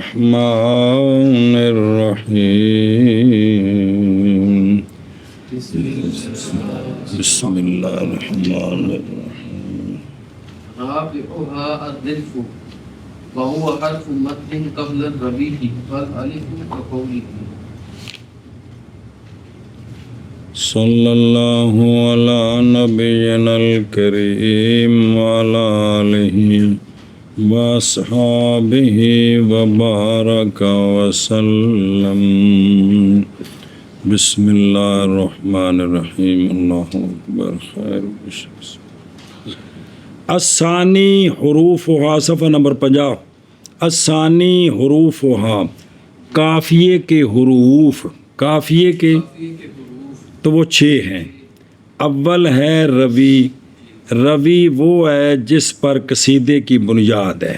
الرحمن الرحیم بسم اللہ الرحمن الرحیم رابعها الرلف وهو حرف مد قبل الربيع والالف كقوله صلی اللہ علی نبینا الکریم وعلی آلہ واصحابہ وبارک وسلم بسم اللہ الرحمن الرحیم اللہ اکبر خیر بشکس الثانی حروفها صفحہ نمبر 50 الثانی حروفها قافیے کے حروف قافیے کے تو وہ 6 ہیں. اول ہے روی. روی وہ ہے جس پر قصیدے کی بنیاد ہے،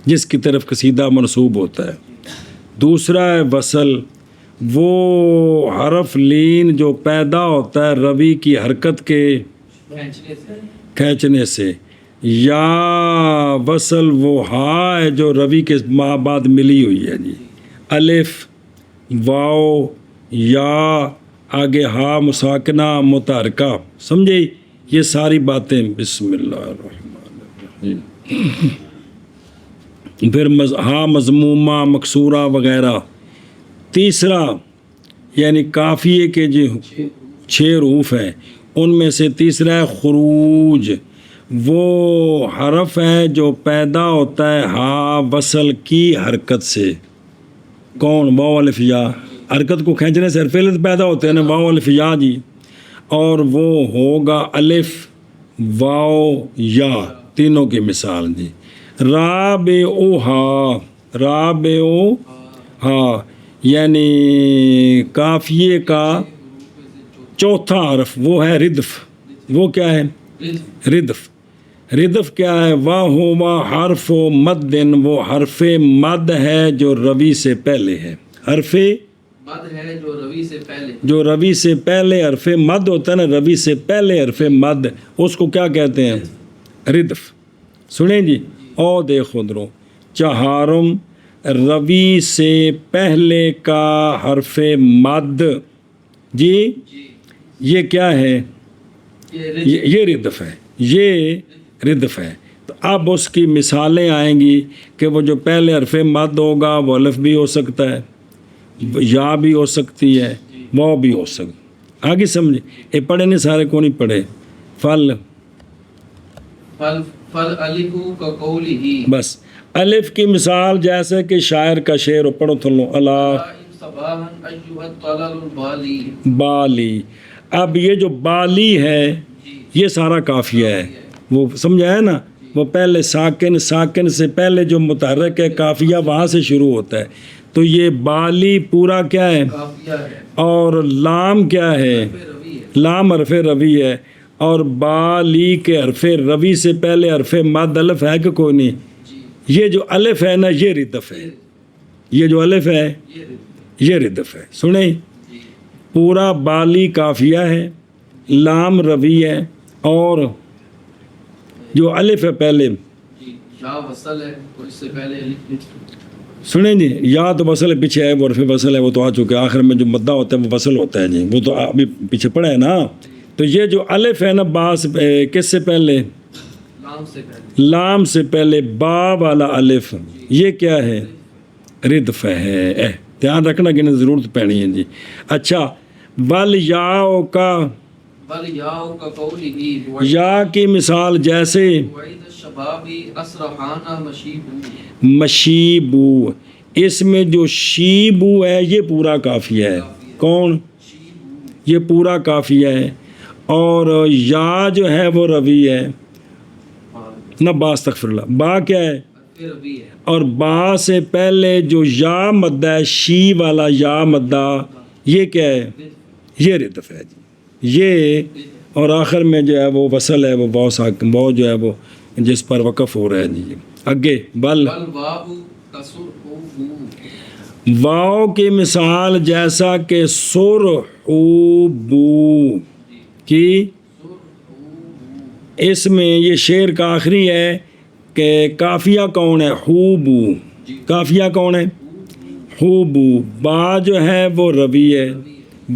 جس کی طرف قصیدہ منسوب ہوتا ہے. دوسرا ہے وصل، وہ حرف لین جو پیدا ہوتا ہے روی کی حرکت کے کھینچنے سے. یا وصل وہ ہا ہے جو روی کے بعد ملی ہوئی ہے جی. الف، واو، یا، آگے ہا مساکنہ متحرکہ، سمجھے؟ یہ ساری باتیں. بسم اللہ الرحمن الرحیم. پھر ہا مضمومہ مکسورہ وغیرہ. تیسرا یعنی قافیے کے جو 6 حروف ہیں ان میں سے تیسرا ہے خروج. وہ حرف ہے جو پیدا ہوتا ہے ہا وصل کی حرکت سے. کون؟ واو الف یا. حرکت کو کھینچنے سے حرف علت پیدا ہوتے ہیں نا، واو الف یا جی. اور وہ ہوگا الف واو یا، تینوں کی مثال جی. رابعها، رابعها یعنی قافیے کا چوتھا حرف وہ ہے ردف. وہ کیا ہے؟ ردف. ردف کیا ہے؟ وَهُوَ حرف مد، وہ حرف مد ہے جو روی سے پہلے ہے. حرف مد ہے جو روی سے پہلے، جو روی سے پہلے حرف مد ہوتا ہے نا، روی سے پہلے حرف مد، اس کو کیا کہتے ہیں؟ ردف. سنیں جی. او دیکھو درو چہارم روی سے پہلے کا حرف مد جی، یہ کیا ہے؟ یہ ردف ہے. یہ ردف ہے. تو اب اس کی مثالیں آئیں گی کہ وہ جو پہلے حرف مد ہوگا وہ الف بھی ہو سکتا ہے، یا بھی ہو سکتی ہے، وہ بھی ہو سکتی. آگے سمجھے؟ یہ پڑھے نہیں سارے کو نہیں پڑھے. فل الف کقولہ، بس الف کی مثال جیسے کہ شاعر کا شعر پڑھو تھلو اللہ صباحا ایھا الطلل البالی. بالی. اب یہ جو بالی ہے یہ سارا قافیہ ہے. وہ سمجھا ہے نا؟ وہ پہلے ساکن، ساکن سے پہلے جو متحرک ہے قافیہ وہاں سے شروع ہوتا ہے. تو یہ بالی پورا کیا ہے؟ اور لام کیا ہے؟ لام حرف روی ہے. اور بالی کے حرف روی سے پہلے حرف مد الف ہے کہ کوئی نہیں؟ یہ جو الف ہے نا یہ ردف ہے. یہ جو الف ہے یہ ردف ہے. سنیں، پورا بالی قافیہ ہے، لام روی ہے، اور جو الف ہے پہلے یا وصل ہے اس سے پہلے الف. سنیں جی. یا تو وصل پیچھے ہے، وہ حرف وصل ہے، وہ تو آ چکے. آخر میں جو مدہ ہوتا ہے وہ وصل ہوتا ہے جی، وہ تو ابھی پیچھے پڑا ہے نا. تو یہ جو الف ہے نا با کس سے پہلے؟ لام سے پہلے. لام سے پہلے با والا الف، یہ کیا ہے؟ ردف ہے. دھیان رکھنا کہ ضرورت پڑنی ہے جی. اچھا، ول یاؤ کا، بل یاؤ کقولہ، یا کی مثال جیسے وعید الشباب اسرحانہ مشیبو. مشیبو. اس میں جو شیبو ہے یہ پورا قافیہ ہے. کون؟ یہ پورا قافیہ ہے. اور یا جو ہے وہ روی ہے نہ، با استغفر اللہ. با کیا ہے؟ اور با سے پہلے جو یا مدہ ہے، شی والا یا مدہ، یہ کیا ہے؟ یہ ردف ہے جی. یہ اور آخر میں جو ہے وہ وصل ہے، وہ وہ جو ہے وہ جس پر وقف ہو رہا ہے جی. آگے بل واو کی مثال جیسا کہ سرحوبو کی. اس میں یہ شعر کا آخری ہے کہ قافیہ کون ہے؟ خوبو. کافیہ کون ہے؟ ہو بو، با جو ہے وہ روی ہے،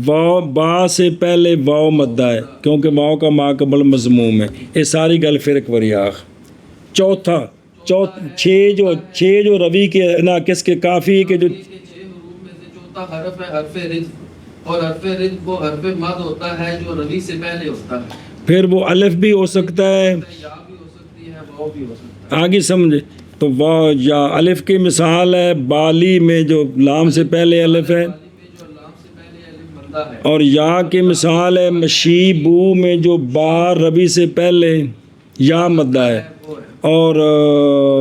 واو با سے پہلے واو مدہ ہے کیونکہ واو کا ما قبل مضموم ہے، یہ ساری گل فرق وریاخ۔ چوتھا چھ جو روی کے ناقص کے کافی کے جو 6 حروف میں سے چوتھا حرف ہے حرف رزق، اور حرف رزق وہ حرف مد ہوتا ہے جو روی سے پہلے ہوتا ہے، پھر وہ الف بھی ہو سکتا ہے، یا بھی ہو سکتی ہے، واو بھی ہو سکتا آگے سمجھے تو واو یا الف کی مثال ہے بالی میں جو لام سے پہلے الف ہے، ہے، میں جو لام سے پہلے الف مدہ ہے، اور یا کی مثال ہے مشیبو میں جو با ربی سے پہلے یا مدہ ہے، وہ ہے اور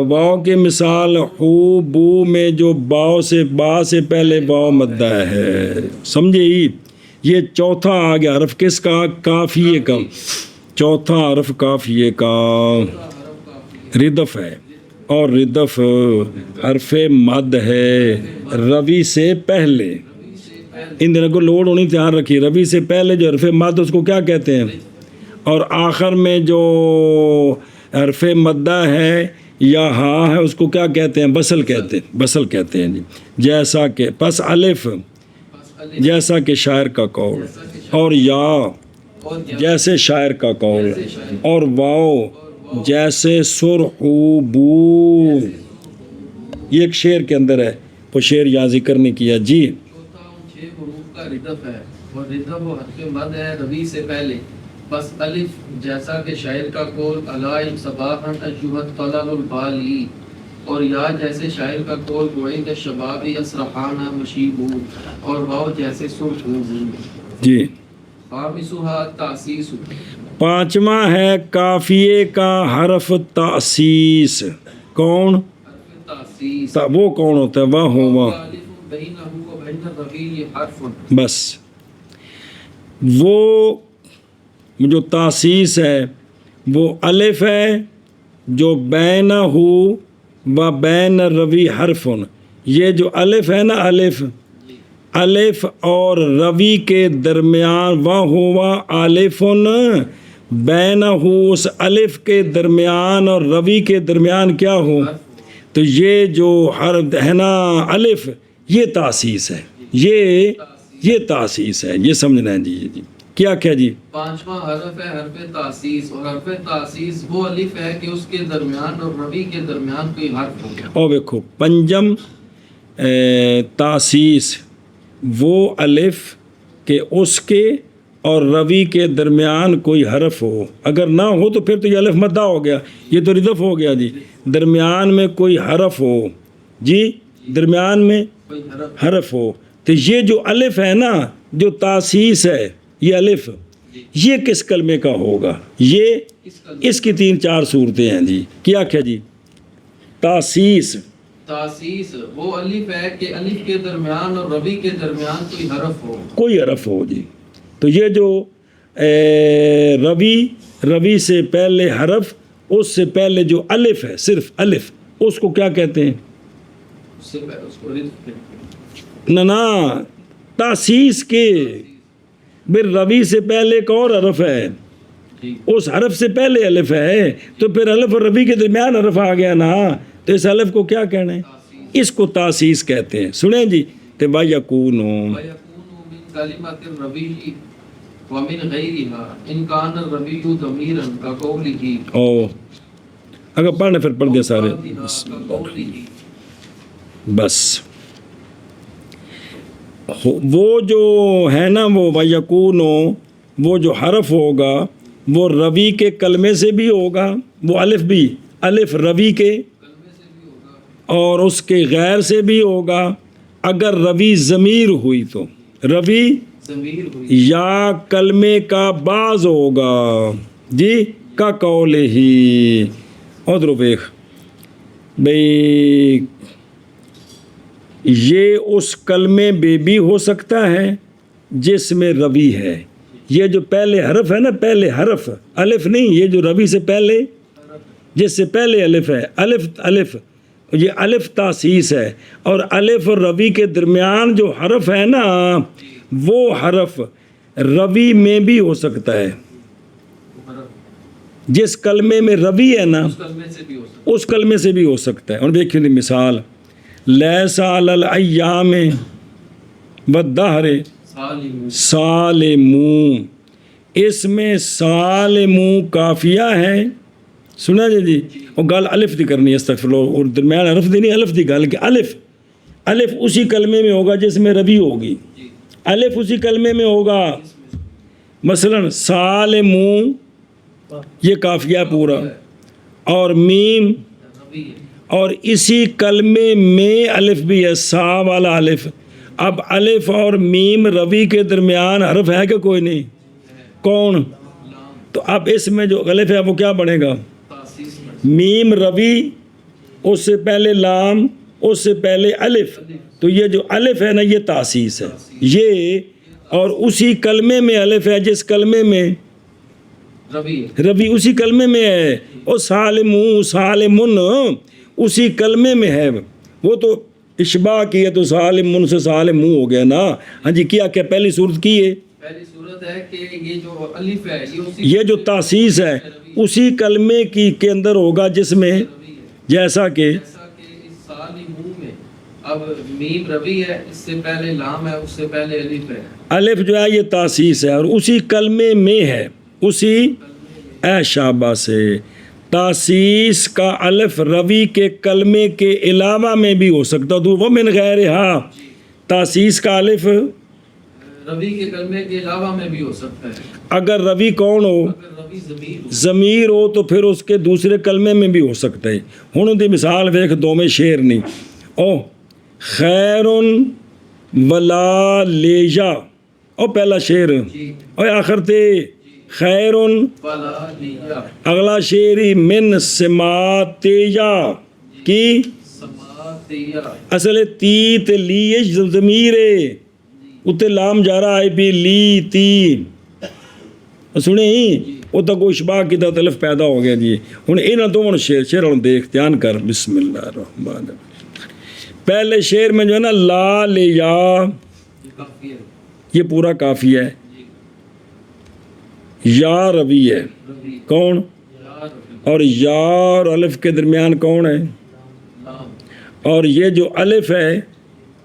واو کی مثال ہو بو میں جو با سے پہلے واو مدہ ہے، سمجھے ہی؟ یہ چوتھا آ گیا حرف کس کا؟ کافیے کا، چوتھا حرف کافیے کا حرف کافی ردف ہے، اور ردف حرف مد ہے روی سے پہلے، ان دنوں کو لوڈ ہونی دھیان رکھیے، روی سے پہلے جو حرف مد اس کو کیا کہتے ہیں، اور آخر میں جو حرف مدہ ہے یا ہاں ہے اس کو کیا کہتے ہیں؟ بسل کہتے ہیں، بسل کہتے ہیں جی، جیسا کہ پس الف بس الف جیسا کہ شاعر کا قول، اور یا اور یا جیسے شاعر کا قول، اور واو جیسے سرحو بو، یہ ایک شعر کے اندر ہے، وہ شعر یہاں ذکر نہیں کیا جی۔ چوتھا ان 6 حروف کا ردف ہے، اور ردف وہ حرف مد ہے روی سے پہلے، بس الف جیسا کہ شاعر کا قول علائم صباحن اشہد طلب البالی، اور یا جیسے شاعر کا قول گوئیں کہ شبابی اسرحانہ مشیبو، اور واو جیسے سرخ جی خامسها تاسیس، پانچواں ہے کافیے کا حرف تأسیس، کون؟ حرف تاسیس، وہ کون ہوتا ہے؟ واہ ہو واہ، الف بینہ و بین الروی حرف، بس وہ جو تاسیس ہے وہ الف ہے جو بینہ ہو و بین روی حرفن، یہ جو الف ہے نا، الف اور روی کے درمیان، و ہوا الفن بینہ ہو، اس الف کے درمیان اور روی کے درمیان کیا ہو، تو یہ جو حرف ہے نا الف، یہ تاسیس ہے، یہ تاسیس ہے، یہ سمجھنا ہے جی کیا جی؟ پانچواں حرف ہے حرف تاسیس، اور حرف تاسیس وہ الف ہے کہ اس کے درمیان اور روی کے درمیان کوئی حرف ہو گیا، اور دیکھو پنجم تاسیس وہ الف کہ اس کے اور روی کے درمیان کوئی حرف ہو، اگر نہ ہو تو پھر تو یہ الف مدہ ہو گیا، یہ تو ردف ہو گیا جی، درمیان میں کوئی حرف ہو جی، درمیان میں کوئی حرف ہو، تو یہ جو الف ہے نا جو تاسیس ہے، یہ الف یہ کس کلمے کا ہوگا؟ یہ اس کی 3-4 صورتیں ہیں جی، کیا جی؟ تاسیس تاسیس وہ الف ہے کہ الف کے درمیان اور روی کے درمیان کوئی حرف ہو جی، تو یہ جو روی سے پہلے حرف، اس سے پہلے جو الف ہے، صرف الف، اس کو کیا کہتے ہیں؟ اس سے پہلے اس کو رزق کہتے ہیں، نا تاسیس کے پھر روی سے پہلے ایک اور حرف ہے، جی اس حرف سے پہلے الف ہے، تو پھر الف اور روی کے درمیان حرف آ گیا نا، تو اس الف کو کیا کہنا ہے؟ اس کو تاسیس کہتے ہیں۔ سنیں جی کہ وَيَكُونُ وَيَكُونُ مِنْ كَلِمَةِ الرَّبِيِّ وَمِنْ غَيْرِهَا إِنْ كَانَ الرَّبِيُّ ضَمِيرًا كَقَوْلِهِ، او اگر پڑھنے پھر پڑھ دیا سارے، كَقَوْلِهِ، بس وہ جو ہے نا وہ وَيَكُونُ، وہ جو حرف ہوگا وہ روی کے کلمے سے بھی ہوگا، وہ الف بھی، الف روی کے اور اس کے غیر سے بھی ہوگا، اگر روی ضمیر ہوئی تو روی ضمیر ہوئی، یا کلمے کا بعض ہوگا جی، کا قول ہی، ادھر دیکھ بھئی یہ اس کلمے میں بھی ہو سکتا ہے جس میں روی ہے، یہ جو پہلے حرف ہے نا، پہلے حرف الف نہیں، یہ جو روی سے پہلے، جس سے پہلے الف ہے، الف یہ الف تاسیس ہے، اور الف اور روی کے درمیان جو حرف ہے نا، وہ حرف روی میں بھی ہو سکتا ہے، جس کلمے میں روی ہے نا اس کلمے سے بھی ہو سکتا اس کلمے سے بھی ہو سکتا ہے۔ اور دیکھیں مثال لیسا علی الایام والدہر سالم سالمون، اس میں سالمون کافیہ ہے، سنا جی اور گل الف دی کرنی ہے، استغفر اللہ، اور درمیان حرف دی نہیں، الف دی گل کہ الف اسی کلمے میں ہوگا جس میں ربی ہوگی، الف اسی کلمے میں ہوگا، مثلا سالمون یہ کافیہ پورا، اور میم، ربی ہے، اور اسی کلمے میں الف بھی ہے، سا والا الف۔ اب الف اور میم روی کے درمیان حرف ہے کہ کوئی نہیں؟ کون؟ لام تو اب اس میں جو الف ہے وہ کیا بنے گا؟ تاسیس میں میم روی، اس سے پہلے لام، اس سے پہلے الف، تو یہ جو الف ہے نا یہ تاسیس ہے یہ، اور اسی کلمے میں الف ہے جس کلمے میں ربی ہے، ربی اسی کلمے میں ہے، اور سالمون سالمن اسی کلمے میں ہے، وہ تو اشباع کی ہے تو سالمن سے سالمون ہو گیا نا۔ ہاں جی کیا پہلی صورت کی ہے، پہلی صورت ہے کہ یہ جو الف ہے یہ اسی یہ جو تاسیس ہے اسی کلمے کی کے اندر ہوگا جس میں ربی ہے، جیسا کہ جیسا کہ اس سالمون میں اب میم ربی ہے، اس سے پہلے لام ہے، اس سے پہلے الف ہے، الف جو ہے یہ تاسیس ہے اور اسی کلمے میں ہے، اسی اے شابہ سے تاسیس کا الف روی کے کلمے کے علاوہ میں بھی ہو سکتا تو وہ من غیر ہاں، تاسیس کا الف ربی کے کلمے کے علاوہ میں بھی ہو سکتا ہے، اگر روی کون ہو، اگر ربی ضمیر ہو، ضمیر ہو تو پھر اس کے دوسرے کلمے میں بھی ہو سکتا ہے۔ ہن دی مثال ویکھ دو میں شعر نہیں، او خیر ولا لیجا، او پہلا شعر، جی او آخر تے خیر، ولا لیا اگلا شعر ہی من سماتیجا کی، سماتیہ اصل تی تے لی ضمیر ہے، اتنے لام جارا ہے بھی لی تی، سنیں وہ تو کوئی اشباع کی تلف پیدا ہو گیا جی۔ ہن انہاں دونوں شعر دیکھ دھیان کر، بسم اللہ الرحمن الرحیم۔ پہلے شعر میں جو ہے نا لا لے یا، یہ کافی ہے، یہ پورا کافی ہے، جی یا روی ہے، ربی کون؟ یا ربی اور یا اور الف کے درمیان کون ہے؟ لام اور یہ جو الف ہے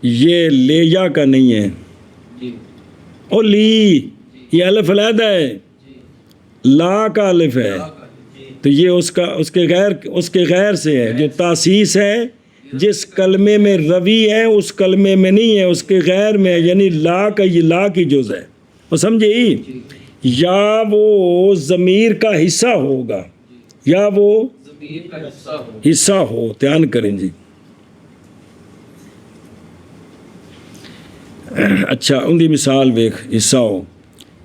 یہ لے یا کا نہیں ہے، جی اور لی یہ الف علیحدہ ہے، جی لا کا الف ہے، جی تو یہ اس کے غیر سے ہے، جو تاسیس ہے جس کلمے میں روی ہے اس کلمے میں نہیں ہے، اس کے غیر میں ہے، یعنی لا کا یہ لا کی جز ہے، وہ سمجھے ہی؟ جی یا وہ ضمیر کا حصہ ہوگا، یا وہ ضمیر کا حصہ ہو، حصہ ہو، دھیان کریں جی۔ اچھا ان دی مثال ویکھ حصہ ہو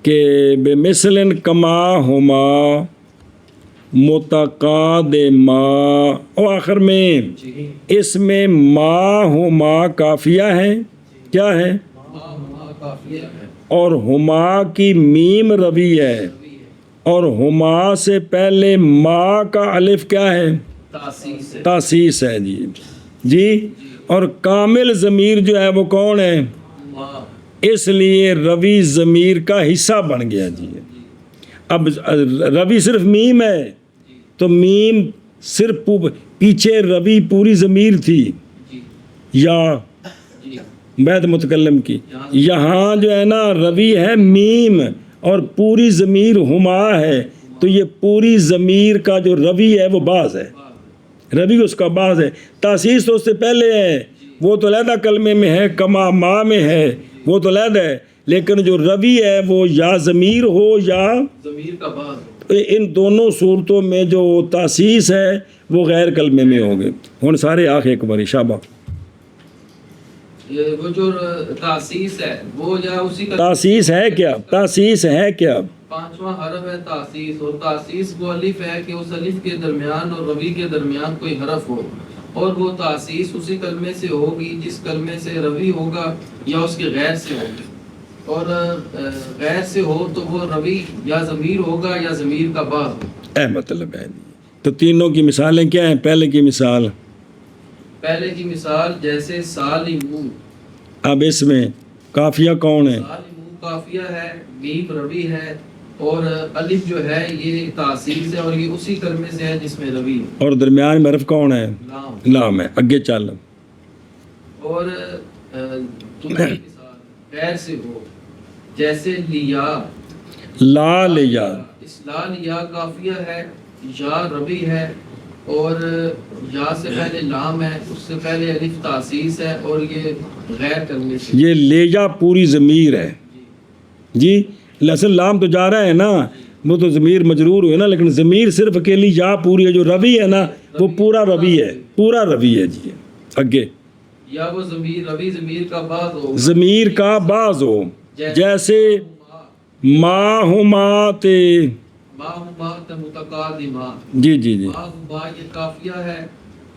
کہ بے مثلن کما ہما متقادما، او آخر میں جی اس میں ما ہما کافیہ ہے، کیا ہے؟ ما کافیہ ہے، اور ہما کی میم روی ہے، ربی ہے، اور ہما سے پہلے ما کا الف کیا ہے؟ تاسیس ہے، تاسیس ہے جی جی، اور کامل ضمیر جو ہے وہ کون ہے؟ ما اس لیے روی ضمیر کا حصہ بن گیا جی۔ اب روی صرف میم ہے تو میم صرف پیچھے روی پوری ضمیر تھی جی یا جی بعد متکلم کی، یہاں جو ہے نا روی ہے میم اور پوری ضمیر ہما ہے، تو یہ پوری ضمیر کا جو روی ہے وہ بعض ہے، روی اس کا بعض ہے، تاسیس تو اس سے پہلے ہے، وہ تو علیحدہ کلمے میں ہے، کما ما میں ہے وہ تو علیحدہ ہے، لیکن جو روی ہے وہ یا ضمیر ہو یا، ضمیر کا بعض ہو، ان دونوں صورتوں میں جو تاسیس ہے وہ غیر کلمے میں ہوگے۔ ہن سارے آخ ایک باری شابہ، یہ وہ جو تاسیس ہے وہ یا اسی کا تاسیس ہے کیا؟ تاسیس ہے کیا؟ پانچواں حرف ہے تاسیس، اور تاسیس وہ الف ہے کہ اس الف کے درمیان اور روی کے درمیان کوئی حرف ہو، اور وہ تاسیس اسی کلمے سے ہوگی جس کلمے سے روی ہوگا یا اس کے غیر سے ہوگی، اور غیر سے ہو تو وہ روی یا ضمیر ہوگا یا ضمیر کا بعض ہوگا۔ اے مطلب ہے تو تینوں کی مثالیں کیا ہیں؟ پہلے کی مثال، پہلے کی مثال جیسے سالمون، اب اس میں کافیہ کون ہے؟ سالمون کافیہ ہے، میم روی ہے، اور الف جو ہے یہ تاسیس ہے اور یہ اسی کلمے سے ہے جس میں روی ہے، اور درمیان میں حرف کون ہے؟ لام لام ہے۔ اگے چل اور دوسری مثال غیر سے ہو، جیسے لیا، لا لیا، اس لا لیا کافیہ ہے، یا ربی ہے، اور یا سے پہلے لام ہے، اس سے پہلے الف تاسیس ہے، اور یہ غیر کرنے سے یہ لیا پوری ضمیر ہے جی. اصل لام تو جا رہا ہے نا، وہ تو ضمیر مجرور ہوئے نا، لیکن ضمیر صرف اکیلی یا پوری ہے. جو روی ہے نا وہ پورا روی ہے، پورا روی ہے جی. آگے یا وہ ضمیر روی ضمیر کا بعض ہو، ضمیر کا بعض ہو، جیسے ما ہما تے. ما ہما متقادما، جی جی جی ما ہما یہ کافیہ ہے،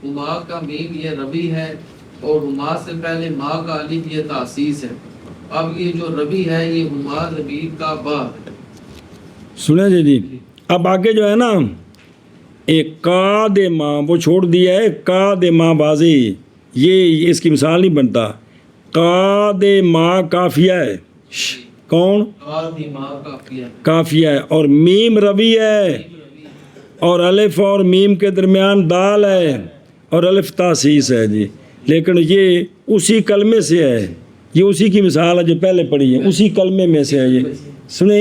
ہما کا میم یہ ربی ہے، اور ہما سے پہلے ما کا الف یہ تاسیس ہے. اب یہ جو ربی ہے یہ ہما ضمیر کا بعد ہے. سنیں جی. اب آگے جو ہے نا ایک کا دے ماں وہ چھوڑ دیا ہے، کا دے ماں بازی، یہ اس کی مثال نہیں بنتا. کا دے ماں کافیہ ہے، کون قادما کافیہ، کافیہ ہے، اور میم روی ہے، اور الف اور میم کے درمیان دال ہے، اور الف تاسیس ہے جی. لیکن یہ اسی کلمے سے ہے، یہ اسی کی مثال ہے جو پہلے پڑھی ہے، اسی کلمے میں سے ہے. یہ سنیں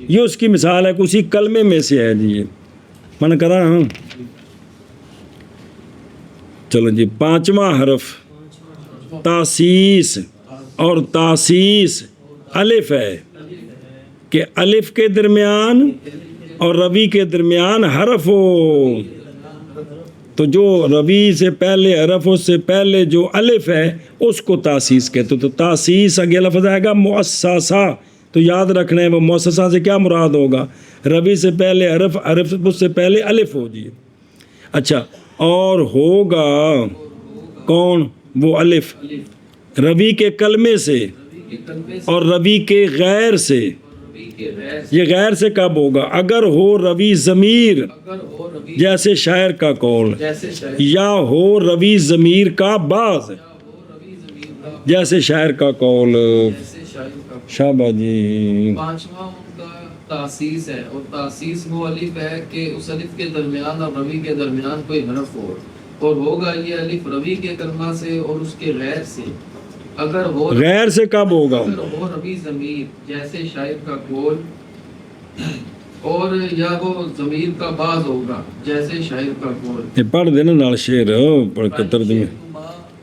یہ اس کی مثال ہے کہ اسی کلمے میں سے ہے جی. یہ من کرا ہاں. چلو جی پانچواں حرف تاسیس، اور تاسیس الف ہے کہ الف کے درمیان اور روی کے درمیان حرف ہو. تو جو روی سے پہلے حرف، اس سے پہلے جو الف ہے اس کو تاسیس کہتے. تو تاسیس اگے لفظ آئے گا مؤسسہ، تو یاد رکھنا ہے وہ مؤسسہ سے کیا مراد ہوگا، روی سے پہلے حرف، حرف اس سے پہلے الف ہو جی. اچھا، اور ہوگا کون، وہ الف روی کے کلمے سے اور روی کے غیر سے. یہ غیر سے کب ہوگا، اگر ہو روی ضمیر جیسے شاعر کا قول، یا ہو روی ضمیر کا بعض جیسے شاعر کا قول. شابہ جی. پانچواں ان کا تاسیس ہے، اور تاسیس وہ الف ہے کہ اس الف کے درمیان اور روی کے درمیان کوئی حرف ہو، اور ہوگا یہ الف روی کے کلمہ سے اور اس کے غیر سے. اگر ہو غیر سے کب ہوگا، اگر ہو روی ضمیر جیسے شاعر کا قول، اور یا وہ ضمیر کا بعض ہوگا جیسے شاعر کا قول. یہ پڑھ دینا نال شعر پڑھ کے ترجمے.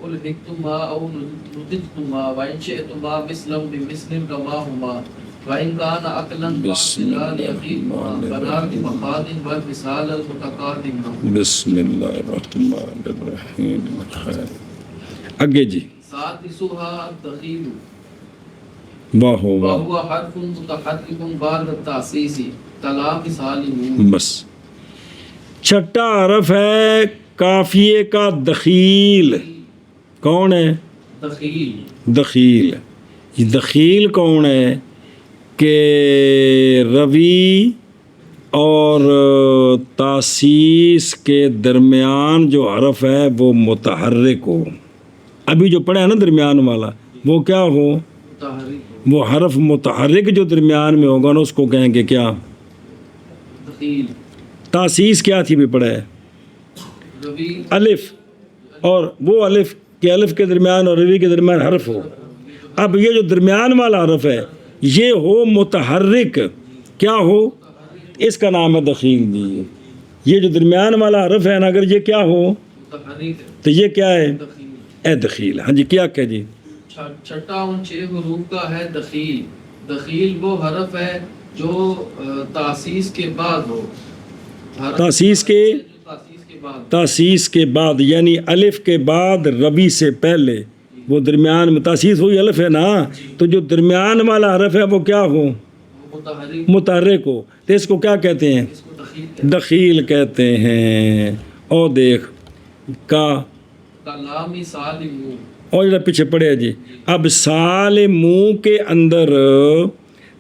الحقتما او ندجتما وان شئتما مثلم بمثل كما هما وان كان عقلا باختلال يقينما فناك مفاد والمثال المتقادم. بسم اللہ الرحمن الرحیم. آگے جی. سادسها الدخيل واہ واہ. وهو حرف متحرك بعد التاسيس تلا مثال. بس چھٹا حرف ہے کافیے کا دخیل. کون ہے دخیل؟ دخیل. یہ دخیل کون ہے کہ روی اور تاسیس کے درمیان جو حرف ہے وہ متحرک ہو. ابھی جو پڑھا ہے نا درمیان والا وہ کیا ہو، متحرک. وہ حرف متحرک جو درمیان میں ہوگا نا اس کو کہیں گے کیا، دخیل. تاسیس کیا تھی بھی پڑھا ہے، روی الف، اور وہ الف کہ الف کے درمیان اور روی کے درمیان حرف ہو. اب یہ جو درمیان والا حرف ہے یہ ہو متحرک، کیا ہو، اس کا نام ہے دخیل جی. یہ جو درمیان والا حرف ہے نا اگر یہ کیا ہو متحرک تو یہ کیا ہے، دخیل. اے دخیل. ہاں جی کیا کہ جی. چھٹا ان 6 حروف کا ہے دخیل. دخیل وہ حرف ہے جو تاسیس کے بعد ہو. تاسیس کے تاسیس کے بعد، یعنی الف کے بعد روی سے پہلے، وہ درمیان میں تاسیس ہوئی الف ہے نا، تو جو درمیان والا حرف ہے وہ کیا ہو، متحرک ہو. تو اس کو کیا کہتے ہیں، دخیل کہتے ہیں. اور دیکھ کا کلامی سالم، اور جب پیچھے پڑے جی. اب سال منہ کے اندر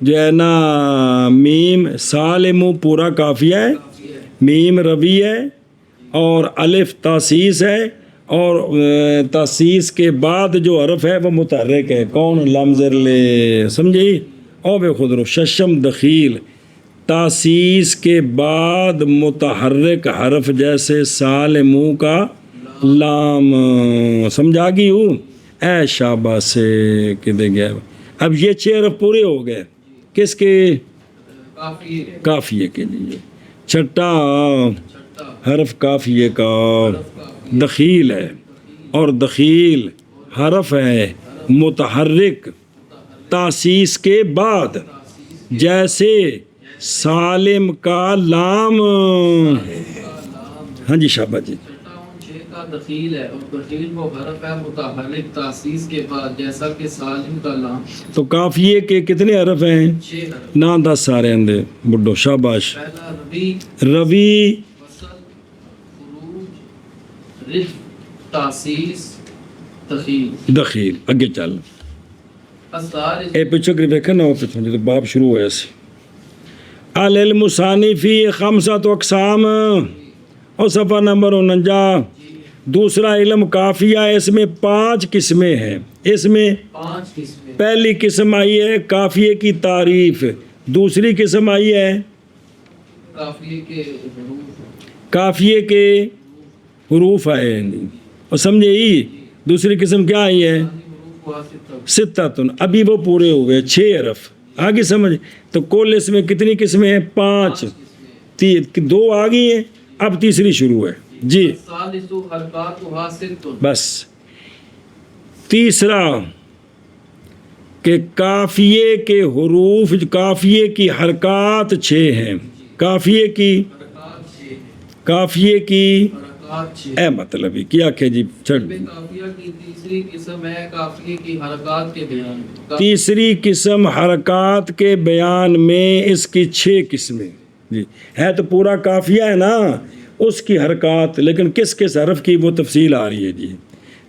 جو ہے نا میم، سال منہ پورا کافیہ ہے، میم روی ہے اور الف تاسیس ہے، اور تاسیس کے بعد جو حرف ہے وہ متحرک ہے. کون، لمزر لے، سمجھی. اور بے خود رو ششم دخیل، تاسیس کے بعد متحرک حرف جیسے سال منہ کا لام. سمجھا گی ہوں. اے شاباش سے کدے گیا. اب یہ 6 حرف پورے ہو گئے کس کے؟ کافی کافیے کے لیے. چھٹا چھٹا حرف کافیے کا کافی دخیل ہے، اور دخیل حرف ہے متحرک تاسیس کے بعد، جیسے سالم کا لام. ہاں جی شاباش جی. چھٹا 6 کا دخیل ہے، اور دخیل وہ حرف ہے متحرک تاسیس کے بعد، جیسا کہ سالم کا لام. تو کافیے کے کتنے حرف ہیں؟ 6 حرف. نا 10 سارے اندے بڈو شاباش. پہلا روی، روی وصل، خروج، رف، تاسیس، دخیل. دخیل. اگے چل الثالث اے پچھو کری ویکھن نہ پچھو جے باب شروع ہویا سی. العلم ثانی فی خمسۃ اقسام، اور صفحہ نمبر 49. دوسرا علم کافیہ ہے، اس میں 5 قسمیں ہیں. اس میں 5 قسمیں. پہلی قسم آئی ہے کافیے کی تعریف، دوسری قسم آئی ہے کافیے کے حروف، کافیے کے حروف آئے ہیں. اور سمجھے ہی دوسری قسم کیا آئی ہے؟ حروف واسطہ. ستتن. ابھی وہ پورے ہوئے 6 حرف. آگے سمجھ. تو کل اس میں کتنی قسمیں ہیں؟ 5. 2 آ گئی ہیں، اب تیسری شروع ہے جی. الثالث حرکاتها 6. بس تیسرا کہ کافیے کے حروف، کافیے کی حرکات 6 ہیں. کافیے کی حرکات 6. کافیے کی حرکات 6. اے مطلب ہی کیا کہ جی چھڑ. کافیہ کی تیسری قسم ہے کافیے کی حرکات کے بیان میں. تیسری قسم حرکات کے بیان میں، اس کی 6 قسمیں جی. ہے تو پورا کافیہ ہے نا، اس کی حرکات، لیکن کس کس حرف کی وہ تفصیل آ رہی ہے جی.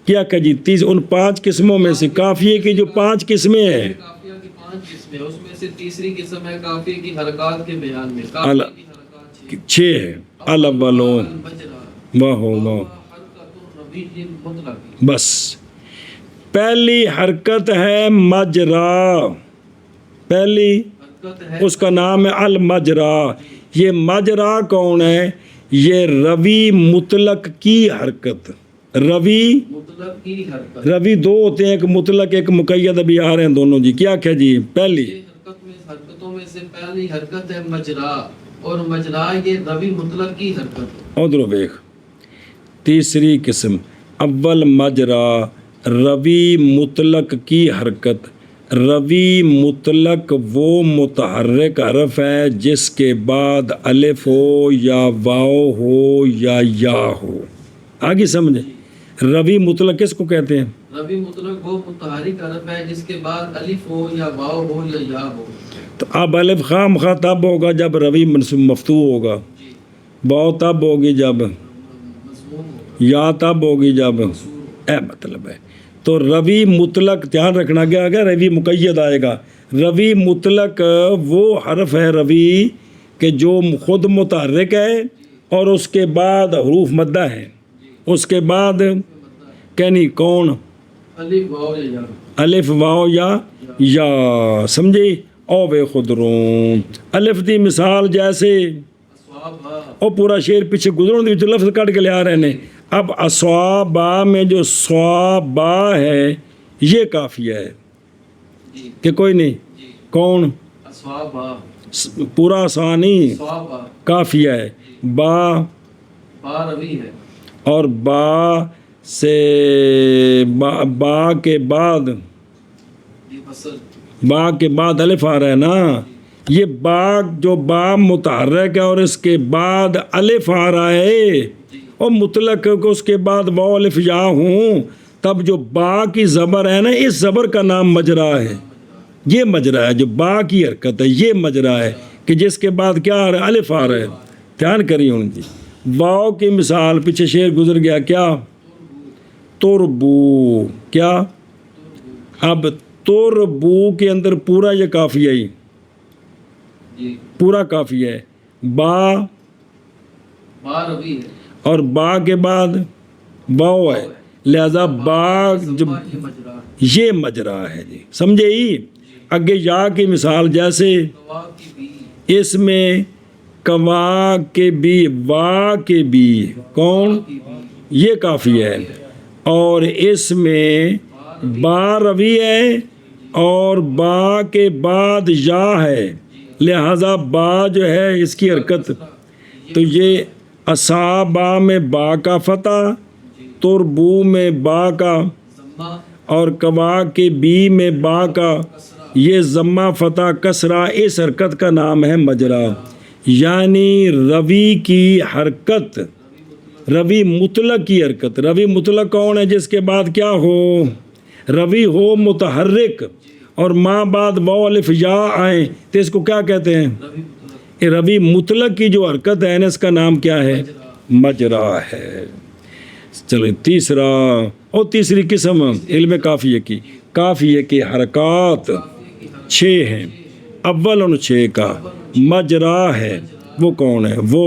کیا کہ جی ان 5 قسموں میں سے کافیے کی جو 5 قسمیں ہیں، کافیہ کی 5 قسمیں، اس میں سے تیسری قسم ہے کافیے کی حرکات کے بیان میں. کافیے کی حرکات 6 ہیں. الاولو واہ واہ. بس پہلی حرکت ہے مجرا. پہلی اس کا نام ہے المجرا. یہ مجرا کون ہے؟ یہ روی مطلق کی حرکت. روی مطلق کی حرکت. روی 2 ہوتے ہیں، ایک مطلق ایک مقید. ابھی آ رہے ہیں دونوں جی. کیا کہ جی پہلی حرکتوں میں سے پہلی حرکت ہے مجرا، اور مجرا یہ روی مطلق کی حرکت. ادھر دیکھ تیسری قسم. اول مجرا روی مطلق کی حرکت. روی مطلق وہ متحرک حرف ہے جس کے بعد الف ہو یا واو ہو یا ہو. آگے سمجھے. روی مطلق کس کو کہتے ہیں؟ روی مطلق وہ متحرک حرف ہے جس کے بعد الف ہو یا واو ہو یا یا ہو. تو اب الف خام خواہ تب ہوگا جب روی مفتوح ہوگا، واو تب ہوگی جب، یا تب ہوگی جب. اے مطلب ہے. تو روی مطلق دھیان رکھنا گیا اگر روی مقید آئے گا. روی مطلق وہ حرف ہے روی کہ جو خود متحرک ہے اور اس کے بعد حروف مدہ ہے. اس کے بعد کہنی کون؟ الف واو یا یا. الف واو یا. سمجھی. او بے خدروں. الف دی مثال جیسے او پورا شعر پیچھے گزروں دی لفظ کٹ کے لے آ رہے ہیں. اب اصوابا میں جو صوابا ہے یہ کافیہ ہے کہ کوئی نہیں. کون؟ اصوابا. پورا ثانی صوابا کافیہ ہے. با روی ہے، اور با سے با کے بعد، یہ فصل. با کے بعد الف آ رہا ہے نا. یہ با جو با متحرک ہے اور اس کے بعد الف آ رہا ہے، اور مطلق کو اس کے بعد واو الف یا ہوں، تب جو با کی زبر ہے نا، اس زبر کا نام مجرا ہے. یہ مجرا ہے جو با کی حرکت ہے، یہ مجرا ہے کہ جس کے بعد کیا آ رہا ہے؟ الف آ رہا ہے. دھیان کریے ان کی. واو کی مثال پیچھے شعر گزر گیا. کیا؟ تربو. کیا؟ اب تربو کے اندر پورا یہ کافیہ ہی پورا کافیہ ہے. با روی ہے، اور با کے بعد واو ہے، لہذا با جو یہ مجرا ہے جی. سمجھے ہی. اگے یا کی مثال جیسے کوا کی بی. اس میں کوا کے بھی، وا کے بھی، کون؟ یہ کافیہ ہے. اور اس میں با روی ہے اور با کے بعد یا ہے، لہذا با جو ہے اس کی حرکت، تو یہ اصابا میں با کا فتح، تربو میں با کا، ضمہ اور کوا کے بی میں با کا، یہ ضمہ فتح کسرہ، اس حرکت کا نام ہے مجرا، یعنی روی کی حرکت، روی مطلق کی حرکت۔ روی مطلق کون ہے؟ جس کے بعد کیا ہو؟ روی ہو متحرک اور ماں بعد واو الف یا آئیں تو اس کو کیا کہتے ہیں؟ روی مطلق یہ روی مطلق کی جو حرکت ہے نا اس کا نام کیا ہے؟ مجرا ہے۔ چلو تیسرا اور تیسری قسم علم کافیہ کی، کافیہ کی حرکات 6 ہیں، اول ان 6 کا مجرا ہے، وہ کون ہے؟ وہ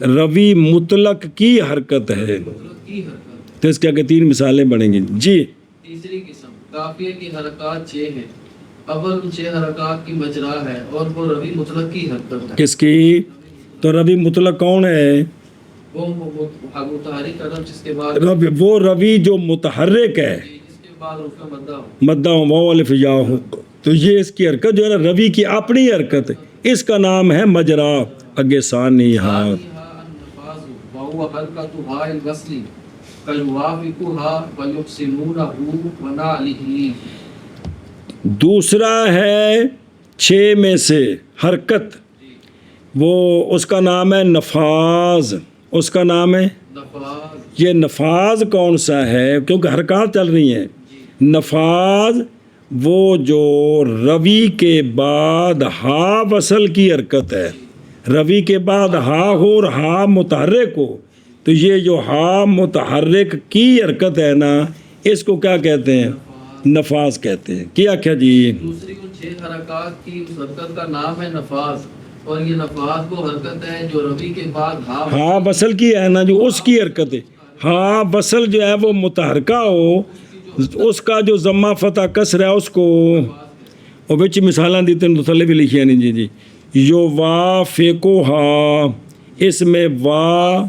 روی مطلق کی حرکت ہے۔ کی حرکت۔ تو اس کے آگے 3 مثالیں بنیں گی جی۔ تیسری قسم قافیہ کی حرکات 6 ہیں، اول ان 6 حرکات کی مجرا ہے اور وہ روی مطلق کی حرکت ہے۔ کس کی؟ تو روی مطلق کون ہے؟ وہ متحرک قدم جس کے بعد وہ روی جو متحرک ہے، جس کے بعد اس کا مدہ ہو۔ مدہ ہو واو الف یا ہو، تو یہ اس کی حرکت جو ہے نا روی کی اپنی حرکت ہے، اس کا نام ہے مجرا۔ اگے ثانی ہاں النفاذ وهو حرکت ہا الوصل کیوافقها ویحسنونه ونعله۔ دوسرا ہے 6 میں سے حرکت، وہ اس کا نام ہے نفاذ، اس کا نام ہے نفاذ۔ یہ نفاذ کون سا ہے؟ کیونکہ حرکات چل رہی ہیں۔ نفاذ وہ جو روی کے بعد ہا وصل کی حرکت ہے، روی کے بعد ہا ہو اور ہا متحرک ہو، تو یہ جو ہا متحرک کی حرکت ہے نا اس کو کیا کہتے ہیں؟ نفاذ کہتے ہیں۔ کیا کیا جی؟ دوسری ان 6 حرکات کی اس حرکت کا نام ہے نفاذ، اور یہ نفاذ وہ حرکت ہے جو روی کے بعد ہا وصل کی ہے نا، جو اس کی حرکت ہے، ہا وصل جو ہے وہ متحرکہ ہو، اس کا جو ضمہ فتح کسر ہے اس کو، اور بچ مثالاں دیتے ہیں تو تھلے بھی لکھی نہیں جی۔ یو وا فیکو ہا، اس میں وا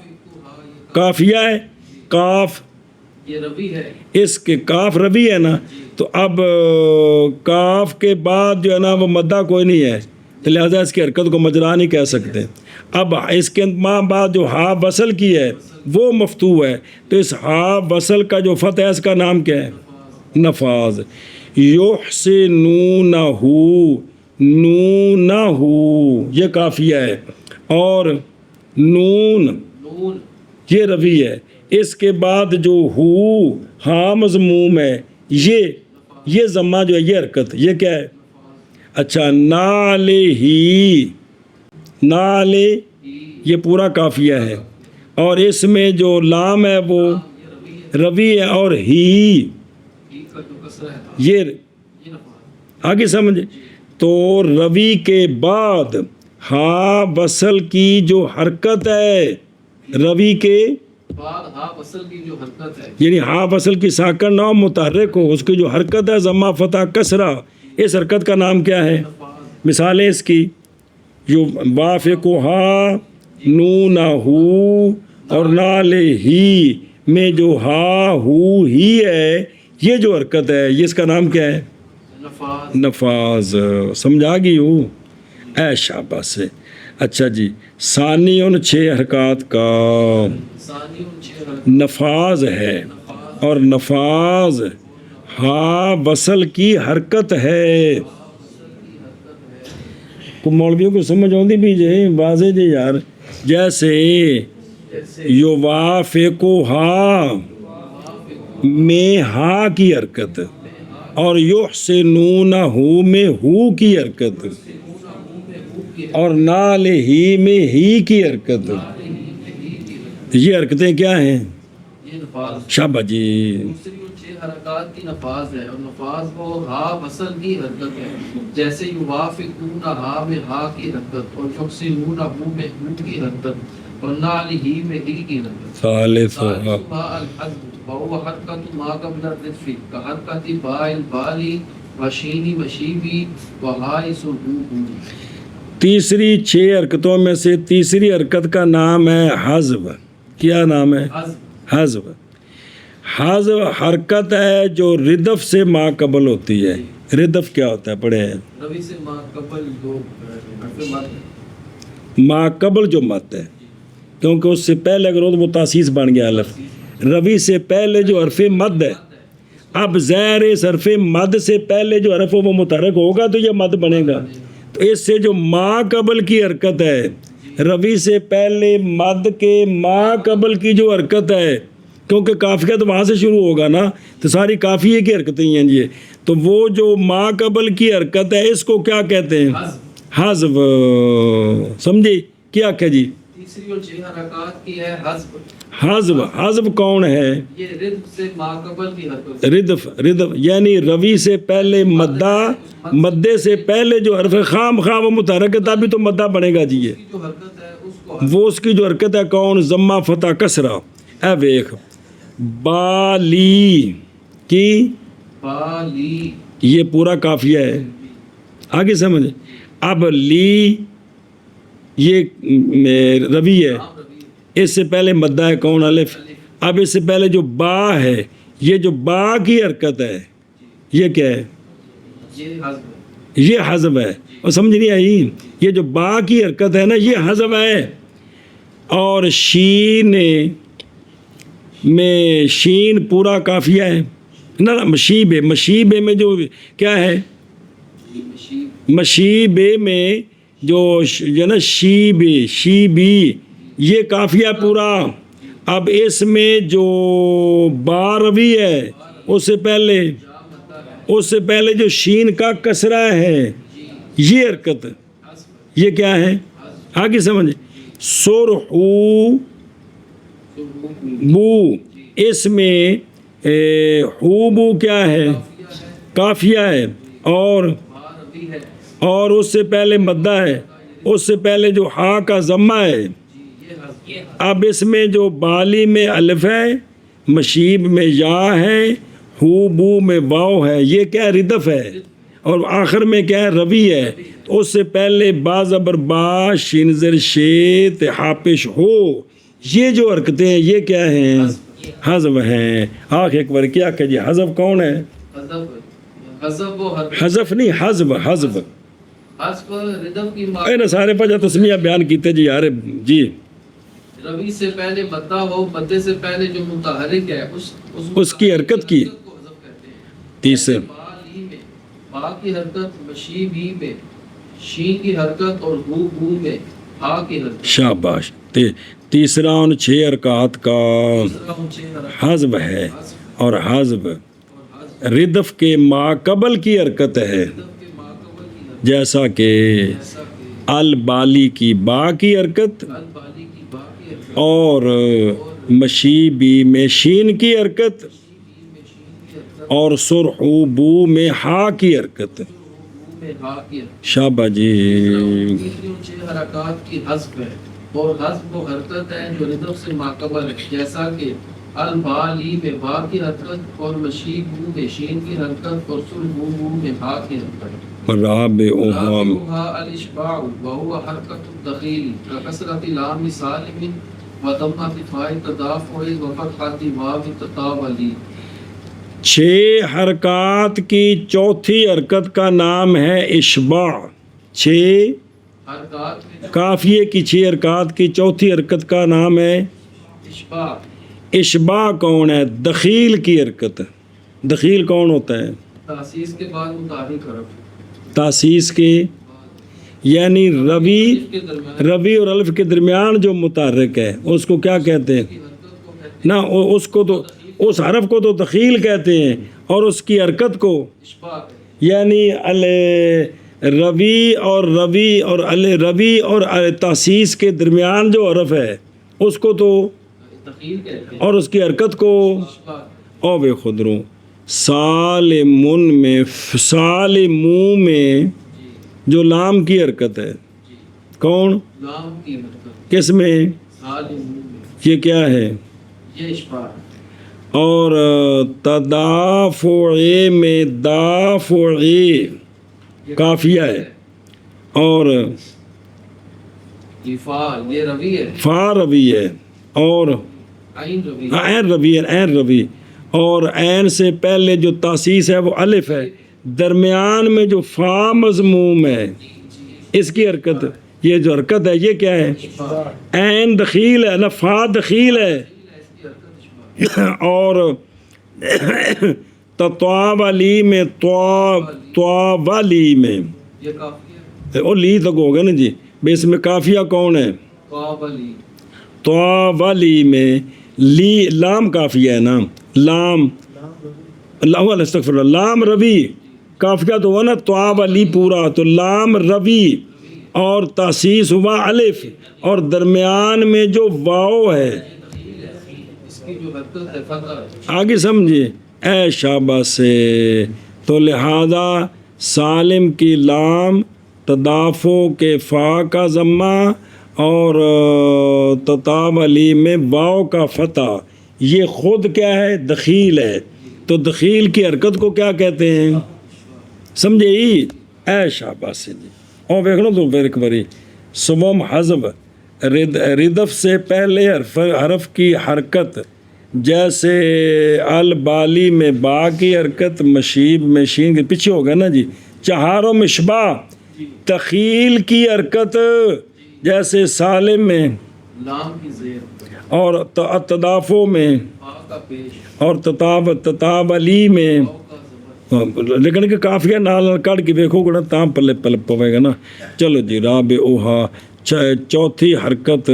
کافیہ ہے، کاف یہ روی ہے، اس کے کاف روی ہے نا، تو اب کاف کے بعد جو ہے نا وہ مدہ کوئی نہیں ہے، تو لہذا اس کی حرکت کو مجرا نہیں کہہ سکتے۔ اب اس کے ماں بعد جو ہا وصل کی ہے وہ مفتوح ہے، تو اس ہا وصل کا جو فتح ہے اس کا نام کیا ہے؟ نفاذ۔ یحسنونہ، نونہ یہ کافیہ ہے، اور نون نون یہ روی ہے، اس کے بعد جو ہو ہا مضموم ہے، یہ ضمہ جو ہے یہ حرکت، یہ کیا ہے؟ اچھا نالے ہی، نالے یہ پورا کافیہ ہے، اور اس میں جو لام ہے وہ روی ہے، اور ہی کا جو کسرہ ہے یہ یہ نفاذ۔ آگے سمجھے؟ تو روی کے بعد ہا وصل کی جو حرکت ہے، روی کے بعد ہا وصل کی جو حرکت ہے، یعنی ہا وصل کی ساکن نہ متحرک ہو، اس کی جو حرکت ہے ضمہ فتح کسرہ، اس حرکت کا نام کیا ہے؟ نفاذ۔ مثالیں اس کی جو وافقو ہا، نونہ ہو اور نالے ہی میں جو ہا ہو ہی ہے، یہ جو حرکت ہے یہ اس کا نام کیا ہے؟ نفاذ۔ نفاذ۔ سمجھا گئی ہو؟ اے شاباش سے۔ اچھا جی، ثانی ان 6 حرکات کا ثانی ان 6 حرکات نفاذ ہے، اور نفاذ ہا وصل کی حرکت ہے۔ کو مولویوں کو سمجھ آتی بھی جی، واضح جی یار، جیسے یو وافقو ہا میں ہا کی حرکت، اور یحسنونہ میں ہو کی حرکت، اور نال ہی میں ہی کی حرکت، یہ حرکتیں کیا ہیں؟ یہ نفاذ۔ شاباش جی۔ دوسری ان 6 حرکات کی نفاذ ہے، اور نفاذ وہ ہا وصل کی حرکت ہے، جیسے یوافقون ہا میں ہا کی حرکت، اور یحسنون ہو میں ہو کی حرکت، اور نال ہی میں ہی کی حرکت۔ ثالثھا ثالثھا الحذف وهو حرکت ما قبل الرفع كحرکت باء البالی وشین وشیبی وہاء سبوب۔ تیسری 6 حرکتوں میں سے تیسری حرکت کا نام ہے حذف۔ کیا نام ہے؟ حذف۔ حذف۔ حذف حرکت ہے جو ردف سے ما قبل ہوتی ہے. ردف کیا ہوتا ہے پڑھے ہیں؟ روی سے ما قبل جو حرف مد ما قبل جو مد ہے، کیونکہ اس سے پہلے اگر ہو تو وہ تاسیس بن گیا الف. روی سے پہلے جو حرف مد ہے، اب زیر اس حرف مد سے پہلے جو حرف وہ متحرک ہوگا تو یہ مد بنے گا. تو اس سے جو ما قبل کی حرکت ہے، روی سے پہلے مد کے ما قبل کی جو حرکت ہے، کیونکہ قافیہ تو وہاں سے شروع ہوگا نا، تو ساری قافیے کی حرکتیں ہیں یہ. تو وہ جو ما قبل کی حرکت ہے اس کو کیا کہتے ہیں؟ حذف. سمجھے کیا کہ جی؟ تیسری اور 6 حرکات کی ہے حذف. حذف. حذف کون ہے؟ یہ رد سے ما قبل کی حرکت. ردف. ردف یعنی روی سے پہلے مدہ، مدے سے پہلے جو حرف خام خواہ وہ متحرک ہے تبھی تو مدہ بنے گا جی. یہ کی جو حرکت ہے اس کو وہ اس کی جو حرکت ہے کون؟ ضمہ فتح کسرہ. اے ویخ بالی کی بالی، یہ پورا قافیہ ہے. آگے سمجھ. اب لی یہ روی ہے، اس سے پہلے مدہ ہے کون؟ الف. اب اس سے پہلے جو با ہے، یہ جو با کی حرکت ہے یہ کیا ہے؟ یہ حذف ہے. یہ حذف ہے. اور سمجھ نہیں آئی؟ یہ جو با کی حرکت ہے نا یہ حذف ہے. اور شین میں شین پورا قافیہ ہے نا. مشیبے، مشیبے میں جو کیا ہے؟ مشیبے میں جو ہے نا شیبی، شیبی یہ قافیہ پورا. اب اس میں جو با روی ہے اس سے پہلے جو شین کا کسرہ ہے یہ حرکت، یہ کیا ہے؟ آگے سمجھ. سرحو بو، اس میں حوبو کیا ہے؟ قافیہ ہے. اور اس سے پہلے مدہ ہے، اس سے پہلے جو ہا کا ضمہ ہے. اب اس میں جو بالی میں الف ہے، مشیب میں یا ہے، ہو بو میں واو ہے، یہ کیا ہے؟ ردف ہے. اور آخر میں کیا ہے؟ روی ہے. تو اس سے پہلے با زبر با، شین زر شے، حاپش ہو، یہ جو حرکتیں ہیں یہ کیا ہیں؟ حذف ہیں. آخر ایک بار کیا کہ جی حذف کون ہے؟ حذف وہ حرکت. حذف نہیں، حذف. حذف حذف ردف کی ما اے نا سارے پجا تسمیہ بیان کیتے جی یار جی. روی سے پہلے مدہ ہو، مدے سے پہلے جو متحرک ہے اس کی حرکت کی. کو حذف کہتے ہیں. تیسرے بالی میں با کی حرکت، مشیبی میں شین کی حرکت، اور ہو بو میں ہا کی حرکت. شاباش. تیسرا ان 6 حرکات کا تیسرا ان 6 حرکات حذف ہے. اور حذف اور حذف ردف کے ما قبل کی حرکت ہے، ردف کے ما قبل کی حرکت. جیسا کہ جیسا کہ البالی کی با کی حرکت البالی کی با کی حرکت، اور مشیبی میں شین کی حرکت شین میں شین کی حرکت، اور سرحوبو میں ہا کی حرکت. ہو میں ہا کی حرکت. شاباش جی. تیسری ان 6 حرکات کی حذف ہے. اور حذف وہ حرکت ہے جو ردف سے ماقبل ہے، جیسا کہ البالی میں با کی حرکت، اور مشیب میں شین کی حرکت، اور سرحو میں ہا کی حرکت. رابعها رابعها الاشباع وهو حرکت الدخیل ككسرة لام سالم وضمة فاء التدافع وفتحة واو التطاول. 6 حرکات کی چوتھی حرکت کا نام ہے اشباع. 6 حرکات میں قافیے کی 6 حرکات کی چوتھی حرکت کا نام ہے اشباع. اشباع. کون ہے؟ دخیل کی حرکت. دخیل کون ہوتا ہے؟ تاسیس کے بعد متحرک حرف تاسیس کے، یعنی روی کے درمیان روی اور الف کے درمیان جو متحرک ہے اس کو کیا کہتے ہیں؟ کی حرکت کو کہتے نہ اس کو تو اس حرف کو تو دخیل کہتے ہیں، اور اس کی حرکت کو ہیں اشباع ہے. یعنی روی اور تاسیس کے درمیان جو حرف ہے اس کو تو، دخیل کہتے ہیں اور اس کی حرکت کو اشباع. او بے خدروں. سالمون میں سالموں میں جو لام کی حرکت ہے کون؟ لام کی حرکت کس میں؟ سالم میں یہ کیا ہے؟ یہ اشباع ہے. اور تدافع میں دافع قافیہ ہے، اور یہ فا یہ روی ہے، فا روی ہے، اور عین روی عین روی ہے، عین روی. اور عین سے پہلے جو تاسیس ہے وہ الف ہے، درمیان میں جو فا مضموم ہے اس کی حرکت، یہ جو حرکت ہے یہ کیا ہے؟ عین دخیل ہے نا، فا دخیل ہے، اور تطاولی میں تواولی میں یہ کافی ہے، اور لی تک ہو گیا نا جی، بے اس میں کافیہ کون ہے؟ قابلی تواولی میں لی لام کافیہ ہے نا، لام اللہ استغفر اللہ، لام روی کافیہ تو ہوا نا، تواولی پورا تو لام روی اور تاسیس ہوا الف، اور درمیان میں جو واو ہے اس کی جو حرکت ہے فتح ہے، آگے سمجھیے، اے شابہ سے، تو لہذا سالم کی لام، تدافع کے فا کا ضمہ اور تطاولی میں واو کا فتح، یہ خود کیا ہے؟ دخیل ہے، تو دخیل کی حرکت کو کیا کہتے ہیں؟ سمجھے ہی؟ اے شابہ سے جی، اور دیکھ لو تو پھر ایک باری سبم حذف ردف سے پہلے حرف کی حرکت، جیسے البالی میں با کی حرکت، مشیب میں شین کے پیچھے ہو گیا نا جی، چہاروں مشبہ تخیل کی حرکت، جیسے سالم میں لام کی زیر اور تدافع میں فا کا پیش اور تطاولی میں، واو کا زبر لیکن کہ کافیہ نال کٹ کے دیکھو گا تاں پلے پل پوے گا نا۔ چلو جی، راب اوہا چوتھی حرکت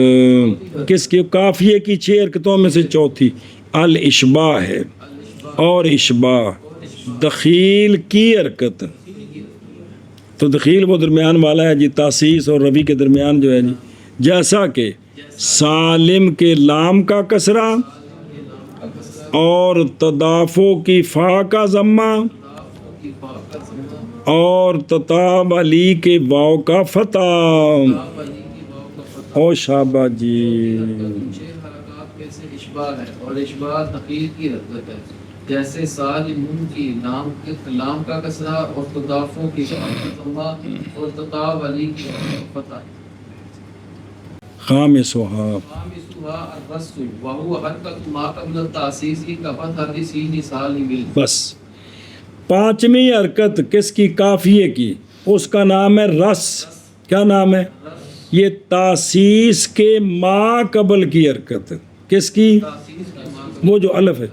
کس کی؟ کافیے کی 6 حرکتوں میں سے چوتھی الاشباع ہے، اور اشباع دخیل کی حرکت، تو دخیل وہ درمیان والا ہے جی، تاسیس اور روی کے درمیان جو ہے جی، جیسا کہ سالم کے لام کا کسرہ اور تدافع کی فا کا ضمہ کی فا کا زبر اور تطاولی کے واو کا فتح۔ قابلی کی واو کا فتح، او شابہ جی، 6 حرکات میں سے اشباع ہے، اور اشباع تخیل کی حرکت ہے، جیسے سالمون کی لام کا کسرہ اور تدافع کی فا کا ضمہ اور تطاولی کی واو کا فتح۔ خامسہا خامسها الرسم وهو حرکت ما قبل التاسیس كفتحة سین سالم، بس پانچویں حرکت کس کی؟ کافیے کی، اس کا نام ہے رس۔ کیا نام ہے؟ یہ تاسیس کے ما قبل کی حرکت، کس کی؟ تاسیس کے ما وہ جو الف ہے،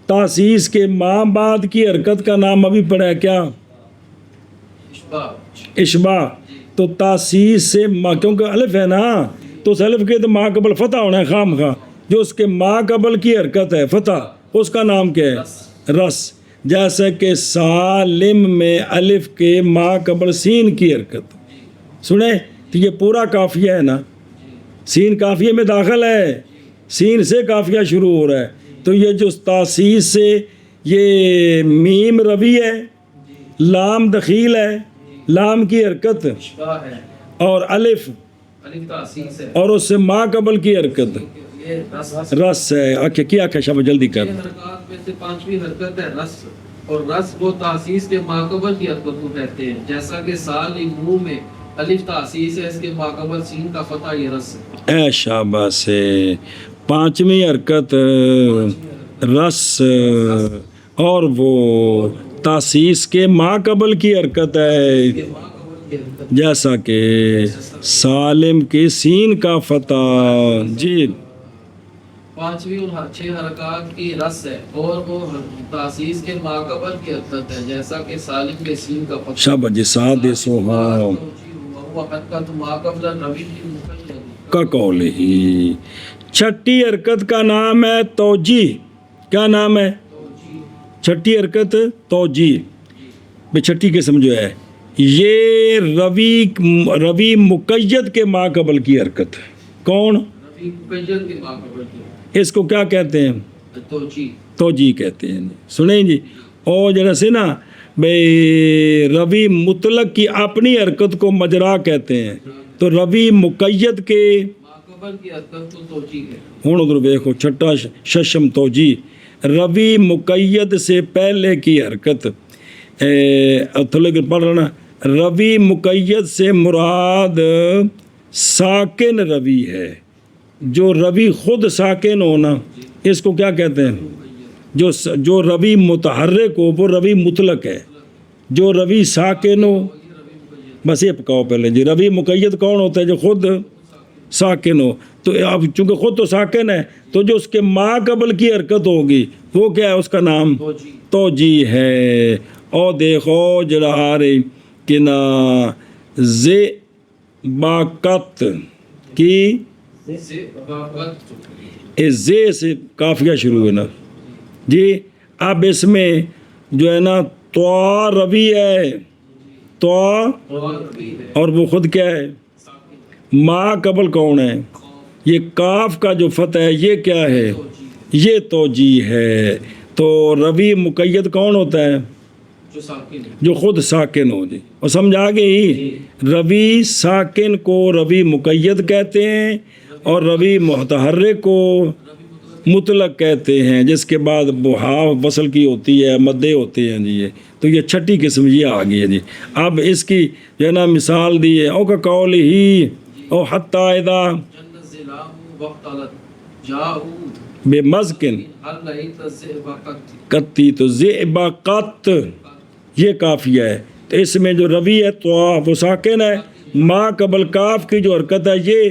تاسیس کے ما بعد کی حرکت کا نام ابھی پڑھا ہے کیا؟ اشباع اشباع۔ تو تاسیس سے ما، کیونکہ الف ہے نا، تو اس الف کے تو ما قبل فتح ہونا ہے خام خواہ، جو اس کے ما قبل کی حرکت ہے فتح، اس کا نام کیا ہے؟ رس۔ جیسے کہ سالم میں الف کے ما قبل سین کی حرکت، سنیں تو یہ پورا کافیہ ہے نا، سین کافیے میں داخل ہے، سین سے کافیہ شروع ہو رہا ہے، تو یہ جو تاسیس سے یہ میم روی ہے، لام دخیل ہے، لام کی حرکت اشباع ہے، اور الف الف تاسیس ہے، اور اس سے ما قبل کی حرکت یہ رس رس ہے۔ آکے کیا کہ شب جلدی کر، 6 حرکات میں سے 5ویں حرکت ہے رس، اور رس وہ تاسیس کے ماقبل کی حرکت کو کہتے ہیں، جیسا کہ سالمون میں الف تاسیس ہے، اس کے ماقبل سین کا فتح، یہ رس ہے۔ اے شابہ سے، پانچویں حرکت رس، اور وہ تاسیس کے ما قبل کی حرکت ہے، ماقبل کی حرکت جیسا کہ سالم کے سین کا فتح جی۔ 5ویں اور 6 حرکات کی رس ہے، اور وہ تاسیس کے ماقبل کی حرکت ہے، جیسا کہ سالم کے سین کا فتح۔ شابہ جی، سادے سوہا وہ حرکت ماقبل روی کی مقید کا قول ہی۔ چھٹی حرکت کا نام ہے توجیہ۔ کیا نام ہے؟ چھٹی حرکت توجیہ۔ بے چھٹی قسم جو ہے یہ روی مقید کے ما قبل کی حرکت ہے۔ کون؟ روی مقید کے ماقبل کی اس کو کیا کہتے ہیں؟ توجیہ، توجیہ کہتے ہیں۔ سنیں جی، اور جیسے نا بھئی روی مطلق کی اپنی حرکت کو مجرا کہتے ہیں، تو روی مقید کے ماقبل کی حرکت کو توجیہ ہے۔ ہوں ادھر دیکھو چھٹا ششم توجیہ، روی مقید سے پہلے کی حرکت، تھوڑے پڑھ رہا نا، روی مقید سے مراد ساکن روی ہے، جو روی خود ساکن ہونا، اس کو کیا کہتے ہیں؟ جو روی متحرک ہو وہ روی مطلق ہے، جو روی ساکن ہو بس یہ پکاؤ پہلے جی، روی مقید کون ہوتا ہے؟ جو خود ساکن ہو. تو اب چونکہ خود تو ساکن ہے تو جو اس کے ما قبل کی حرکت ہوگی وہ کیا ہے؟ اس کا نام توجیہ ہے. اور دیکھو جڑا آ رہی کہ نا زے باقت کی زے سے قافیہ شروع ہے نا جی. اب اس میں جو ہے نا تو روی ہے، تو اور وہ خود کیا ہے؟ ما قبل کون ہے؟ یہ کاف کا جو فتح ہے یہ کیا ہے؟ یہ توجیہ ہے. تو روی مقید کون ہوتا ہے؟ جو خود ساکن ہو جی. اور سمجھ آ گئی؟ روی ساکن کو روی مقید کہتے ہیں اور روی متحرک کو مطلق کہتے ہیں، جس کے بعد بہا وصل کی ہوتی ہے، مدے ہوتے ہیں جی. یہ تو یہ چھٹی قسم یہ آ گئی ہے جی. اب اس کی جو ہے نا مثال دی ہے او کا قول ہی او حتی اذا بے مذکن کتی تو زئبا قط یہ کافیہ ہے. تو اس میں جو روی ہے تو وہ ساکن ہے، ما قبل کاف کی جو حرکت ہے یہ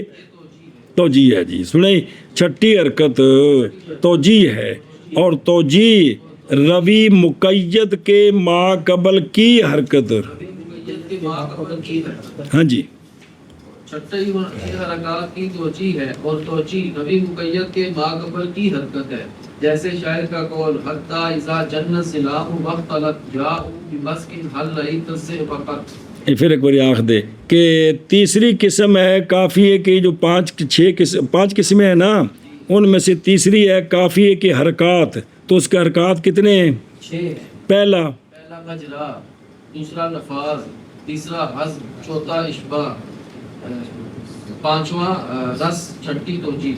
توجیہ ہے جی. سنیں چھٹی حرکت توجیہ ہے، اور توجیہ روی مقید کے ما قبل کی حرکت. ہاں جی چھٹی حرکات کی توجیہ ہے اور توجیہ روی مقید کے ما قبل کی حرکت ہے. جیسے شاعر کا قول حتی اذا جنت سلاح واختلط جاؤ بمسکن حل رئیت سے فقط. پھر ایک بار آنکھ دے کہ تیسری قسم ہے کافیے کی جو پانچ قسمیں ہیں نا، ان میں سے تیسری ہے کافیے کی حرکات. تو اس کے حرکات کتنے ہیں؟ 6. پہلا مجرا، دوسرا نفاذ، تیسرا حذف، چوتھا اشباع، پانچواں رس، چھٹی توجیہ.